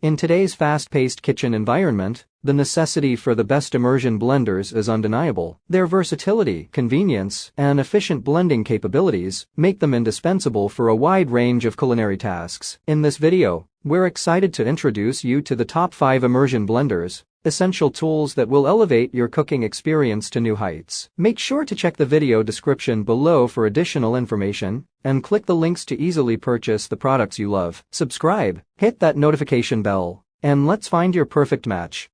In today's fast-paced kitchen environment, the necessity for the best immersion blenders is undeniable. Their versatility, convenience, and efficient blending capabilities make them indispensable for a wide range of culinary tasks. In this video, we're excited to introduce you to the top 5 immersion blenders, essential tools that will elevate your cooking experience to new heights. Make sure to check the video description below for additional information, and click the links to easily purchase the products you love. Subscribe, hit that notification bell, and let's find your perfect match.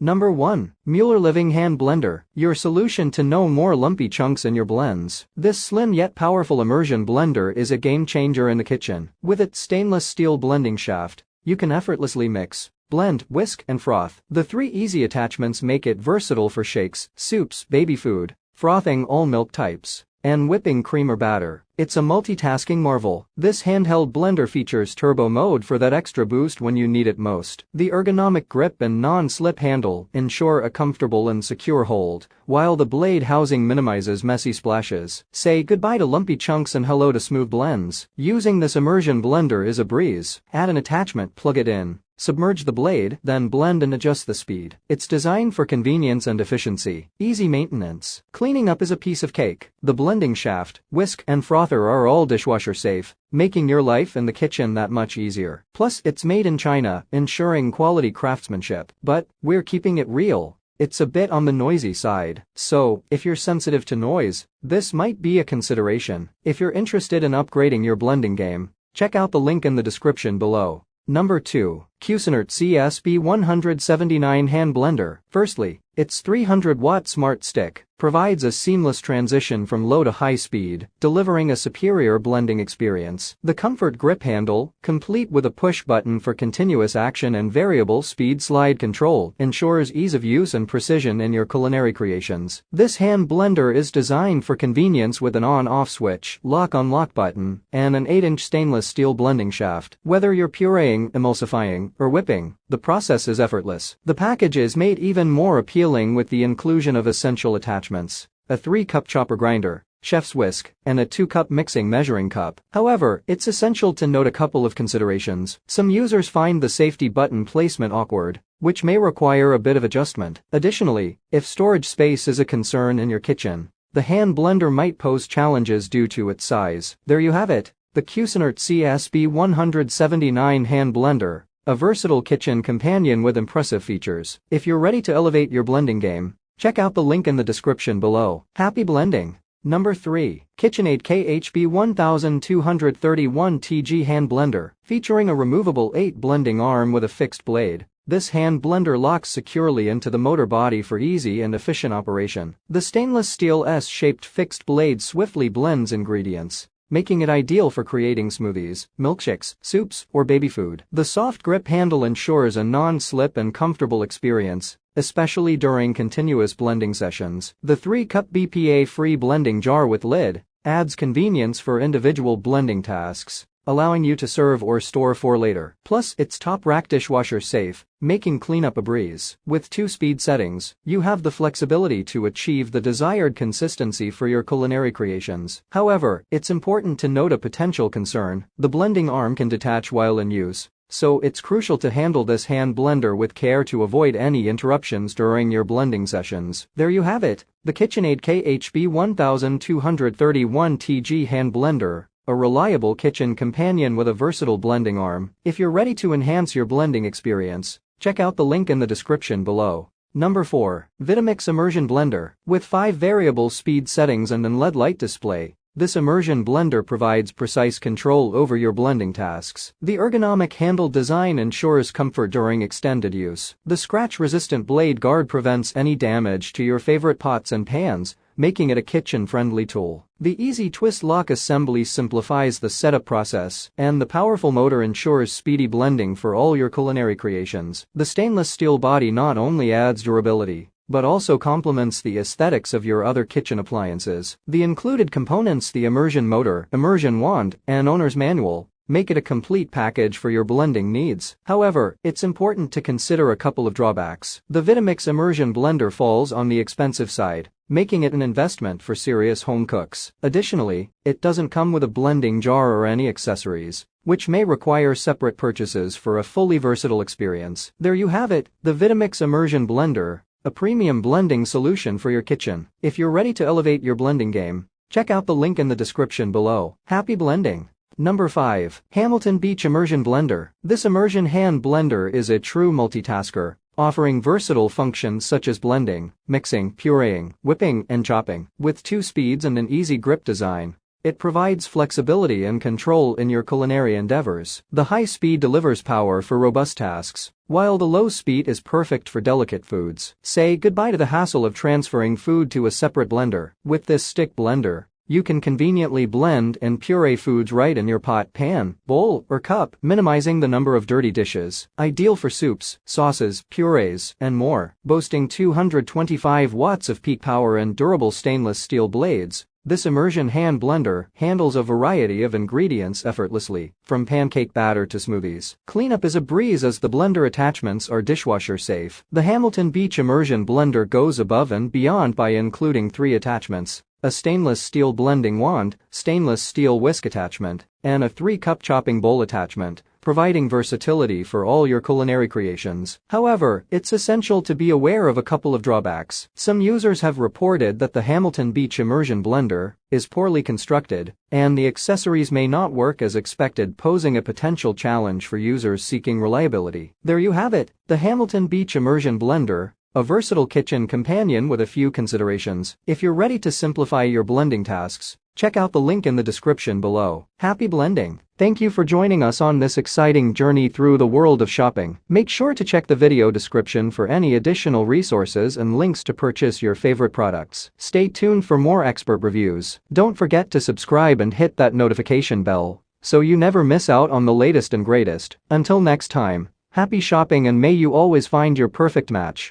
Number 1. MuellerLiving Hand Blender, your solution to no more lumpy chunks in your blends. This slim yet powerful immersion blender is a game changer in the kitchen. With its stainless steel blending shaft, you can effortlessly mix, blend, whisk, and froth. The 3 easy attachments make it versatile for shakes, soups, baby food, frothing all milk types, and whipping cream or batter. It's a multitasking marvel. This handheld blender features turbo mode for that extra boost when you need it most. The ergonomic grip and non-slip handle ensure a comfortable and secure hold, while the blade housing minimizes messy splashes. Say goodbye to lumpy chunks and hello to smooth blends. Using this immersion blender is a breeze. Add an attachment, plug it in, submerge the blade, then blend and adjust the speed. It's designed for convenience and efficiency. Easy maintenance. Cleaning up is a piece of cake. The blending shaft, whisk, and frother are all dishwasher-safe, making your life in the kitchen that much easier. Plus, it's made in China, ensuring quality craftsmanship. But we're keeping it real. It's a bit on the noisy side. So, if you're sensitive to noise, this might be a consideration. If you're interested in upgrading your blending game, check out the link in the description below. Number 2. Cuisinart CSB179 Hand Blender. Firstly, its 300-watt smart stick provides a seamless transition from low to high speed, delivering a superior blending experience. The comfort grip handle, complete with a push button for continuous action and variable speed slide control, ensures ease of use and precision in your culinary creations. This hand blender is designed for convenience with an on-off switch, lock-unlock button, and an 8-inch stainless steel blending shaft. Whether you're pureeing, emulsifying, or whipping, the process is effortless. The package is made even more appealing with the inclusion of essential attachments: a 3-cup chopper grinder, chef's whisk, and a 2-cup mixing measuring cup. However, it's essential to note a couple of considerations. Some users find the safety button placement awkward, which may require a bit of adjustment. Additionally, if storage space is a concern in your kitchen, the hand blender might pose challenges due to its size. There you have it, the Cuisinart CSB179 Hand Blender, a versatile kitchen companion with impressive features. If you're ready to elevate your blending game, check out the link in the description below. Happy blending! Number 3. KitchenAid KHB1231TG Hand Blender. Featuring a removable 8 blending arm with a fixed blade, this hand blender locks securely into the motor body for easy and efficient operation. The stainless steel S-shaped fixed blade swiftly blends ingredients, making it ideal for creating smoothies, milkshakes, soups, or baby food. The soft grip handle ensures a non-slip and comfortable experience, especially during continuous blending sessions. The 3-cup BPA-free blending jar with lid adds convenience for individual blending tasks, allowing you to serve or store for later. Plus, it's top-rack dishwasher-safe, making cleanup a breeze. With 2 speed settings, you have the flexibility to achieve the desired consistency for your culinary creations. However, it's important to note a potential concern: the blending arm can detach while in use, so it's crucial to handle this hand blender with care to avoid any interruptions during your blending sessions. There you have it, the KitchenAid KHB1231TG Hand Blender, a reliable kitchen companion with a versatile blending arm. If you're ready to enhance your blending experience, check out the link in the description below. Number 4. Vitamix Immersion Blender. With 5 variable speed settings and an LED light display, this immersion blender provides precise control over your blending tasks. The ergonomic handle design ensures comfort during extended use. The scratch-resistant blade guard prevents any damage to your favorite pots and pans, making it a kitchen-friendly tool. The easy twist lock assembly simplifies the setup process, and the powerful motor ensures speedy blending for all your culinary creations. The stainless steel body not only adds durability, but also complements the aesthetics of your other kitchen appliances. The included components, the immersion motor, immersion wand, and owner's manual, make it a complete package for your blending needs. However, it's important to consider a couple of drawbacks. The Vitamix Immersion Blender falls on the expensive side, making it an investment for serious home cooks. Additionally, it doesn't come with a blending jar or any accessories, which may require separate purchases for a fully versatile experience. There you have it, the Vitamix Immersion Blender, a premium blending solution for your kitchen. If you're ready to elevate your blending game, check out the link in the description below. Happy blending! Number 5. Hamilton Beach Immersion Blender. This immersion hand blender is a true multitasker, offering versatile functions such as blending, mixing, pureeing, whipping, and chopping. With 2 speeds and an easy grip design, it provides flexibility and control in your culinary endeavors. The high speed delivers power for robust tasks, while the low speed is perfect for delicate foods. Say goodbye to the hassle of transferring food to a separate blender. With this stick blender, you can conveniently blend and puree foods right in your pot, pan, bowl, or cup, minimizing the number of dirty dishes. Ideal for soups, sauces, purees, and more. Boasting 225 watts of peak power and durable stainless steel blades, this immersion hand blender handles a variety of ingredients effortlessly, from pancake batter to smoothies. Cleanup is a breeze as the blender attachments are dishwasher-safe. The Hamilton Beach Immersion Blender goes above and beyond by including 3 attachments: a stainless steel blending wand, stainless steel whisk attachment, and a 3-cup chopping bowl attachment, providing versatility for all your culinary creations. However, it's essential to be aware of a couple of drawbacks. Some users have reported that the Hamilton Beach Immersion Blender is poorly constructed, and the accessories may not work as expected, posing a potential challenge for users seeking reliability. There you have it, the Hamilton Beach Immersion Blender, a versatile kitchen companion with a few considerations. If you're ready to simplify your blending tasks, check out the link in the description below. Happy blending! Thank you for joining us on this exciting journey through the world of shopping. Make sure to check the video description for any additional resources and links to purchase your favorite products. Stay tuned for more expert reviews. Don't forget to subscribe and hit that notification bell so you never miss out on the latest and greatest. Until next time, happy shopping and may you always find your perfect match.